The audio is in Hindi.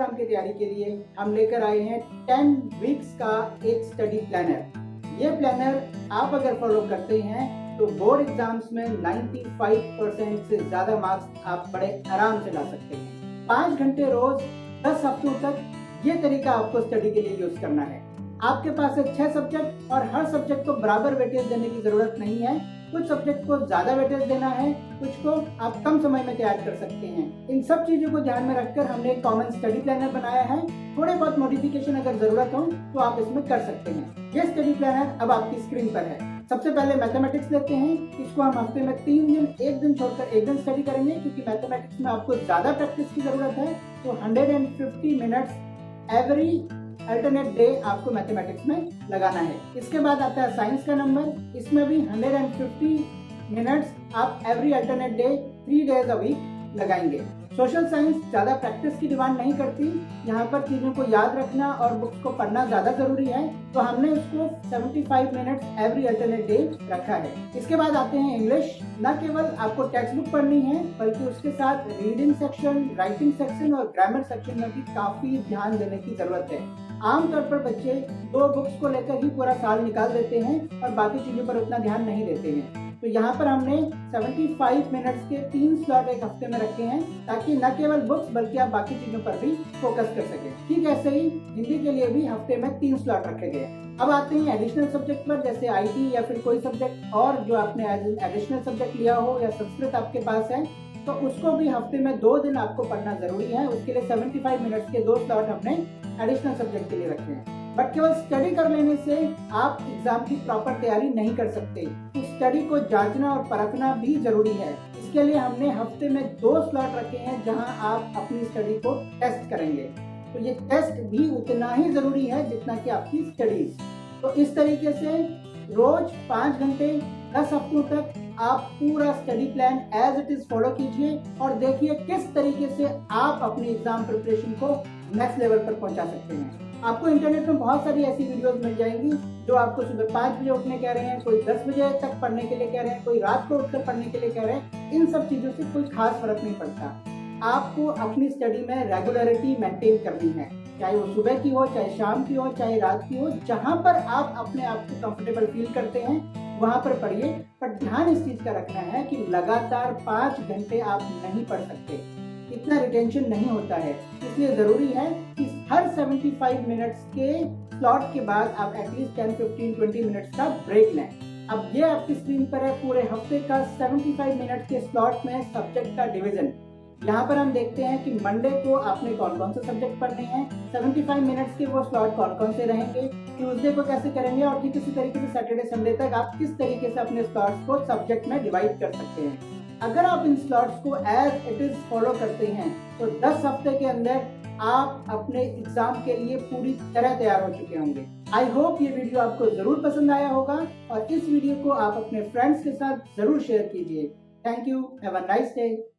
एग्जाम की तैयारी के लिए हम लेकर आए हैं 10 वीक्स का एक स्टडी प्लानर। ये प्लानर आप अगर फॉलो करते हैं तो बोर्ड एग्जाम्स में 95% से ज्यादा मार्क्स आप बड़े आराम से ला सकते हैं। 5 घंटे रोज 10 हफ्तों तक ये तरीका आपको स्टडी के लिए यूज करना है। आपके पास है 6 सब्जेक्ट और हर सब्जेक्ट को बराबर वेटेज देने की जरूरत नहीं है। कुछ सब्जेक्ट को ज्यादा वेटेज देना है, कुछ को आप कम समय में तैयार कर सकते हैं। इन सब चीजों को ध्यान में रखकर हमने एक कॉमन स्टडी प्लानर बनाया है। थोड़े बहुत मॉडिफिकेशन अगर जरूरत हो तो आप इसमें कर सकते हैं। ये स्टडी प्लानर अब आपकी स्क्रीन पर है। सबसे पहले मैथमेटिक्स लेते हैं। इसको हम हफ्ते में 3 दिन, एक दिन छोड़कर एक दिन स्टडी करेंगे, क्योंकि मैथमेटिक्स में आपको ज्यादा प्रैक्टिस की जरूरत है। तो 150 मिनट्स एवरी अल्टरनेट डे आपको मैथमेटिक्स में लगाना है। इसके बाद आता है साइंस का नंबर। इसमें भी 150 मिनट्स आप every alternate day 3 days a week लगाएंगे। सोशल साइंस ज्यादा प्रैक्टिस की डिमांड नहीं करती। यहाँ पर चीजों को याद रखना और बुक्स को पढ़ना ज्यादा जरूरी है, तो हमने उसको 75 मिनट्स एवरी अल्टरनेट डे रखा है। इसके बाद आते हैं इंग्लिश। न केवल आपको टेक्स्ट बुक पढ़नी है, बल्कि उसके साथ रीडिंग सेक्शन, राइटिंग सेक्शन और ग्रामर सेक्शन में भी काफी ध्यान देने की जरूरत है। आमतौर पर बच्चे 2 बुक्स को लेकर ही पूरा साल निकाल देते हैं और बाकी चीजों पर उतना ध्यान नहीं देते हैं। तो यहाँ पर हमने 75 मिनट्स के 3 स्लॉट एक हफ्ते में रखे हैं, ताकि न केवल बुक्स बल्कि आप बाकी चीजों पर भी फोकस कर सकें। ठीक ऐसे ही हिंदी के लिए भी हफ्ते में 3 स्लॉट रखे गए। अब आते हैं एडिशनल सब्जेक्ट पर, जैसे आईटी या फिर कोई सब्जेक्ट और जो आपने एडिशनल सब्जेक्ट लिया हो या संस्कृत आपके पास है, तो उसको भी हफ्ते में 2 दिन आपको पढ़ना जरूरी है। उसके लिए 75 मिनट्स के 2 स्लॉट हमने एडिशनल सब्जेक्ट के लिए रखे हैं। बट केवल स्टडी कर लेने से आप एग्जाम की प्रॉपर तैयारी नहीं कर सकते। तो स्टडी को जांचना और परखना भी जरूरी है। इसके लिए हमने हफ्ते में 2 स्लॉट रखे हैं, जहां आप अपनी स्टडी को टेस्ट करेंगे। तो ये टेस्ट भी उतना ही जरूरी है जितना कि आपकी स्टडीज। तो इस तरीके से रोज 5 घंटे 10 हफ्तों तक आप पूरा study plan as it is follow कीजिए और देखिए किस तरीके से आप अपनी एग्जाम प्रिपरेशन को नेक्स्ट लेवल पर पहुंचा सकते हैं। आपको इंटरनेट में बहुत सारी ऐसी वीडियोस मिल जाएंगी जो आपको सुबह 5 बजे उठने कह रहे हैं, कोई 10 बजे तक पढ़ने के लिए कह रहे हैं, कोई रात को उठकर पढ़ने के लिए कह रहे हैं। इन सब चीजों से कोई खास फर्क नहीं पड़ता। आपको अपनी स्टडी में रेगुलरिटी मेंटेन करनी है, चाहे वो सुबह की हो, चाहे शाम की हो, चाहे रात की हो। जहां पर आप अपने आप को कंफर्टेबल फील करते हैं वहां पर पढ़िए, पर ध्यान इस चीज का रखना है कि लगातार 5 घंटे आप नहीं पढ़ सकते, इतना रिटेंशन नहीं होता है। इसलिए जरूरी है कि हर 75 मिनट्स के स्लॉट के बाद आप एटलीस्ट 10, 15, 20 मिनट्स का ब्रेक लें। अब ये आपकी स्क्रीन पर है पूरे हफ्ते का 75 मिनट के स्लॉट में सब्जेक्ट का डिवीजन। यहाँ पर हम देखते हैं कि मंडे को आपने कौन कौन से सब्जेक्ट पढ़ने हैं, 75 मिनट्स के वो स्लॉट कौन कौन से रहेंगे, ट्यूसडे को कैसे करेंगे, और ठीक इसी तरीके से सैटरडे संडे तक आप किस तरीके से अपने स्लॉट्स को सब्जेक्ट में डिवाइड कर सकते हैं। अगर आप इन स्लॉट्स को एज इट इज फॉलो करते हैं तो 10 हफ्ते के अंदर आप अपने एग्जाम के लिए पूरी तरह तैयार हो चुके होंगे। आई होप ये वीडियो आपको जरूर पसंद आया होगा और इस वीडियो को आप अपने फ्रेंड्स के साथ जरूर शेयर कीजिए। Thank you, have a nice day.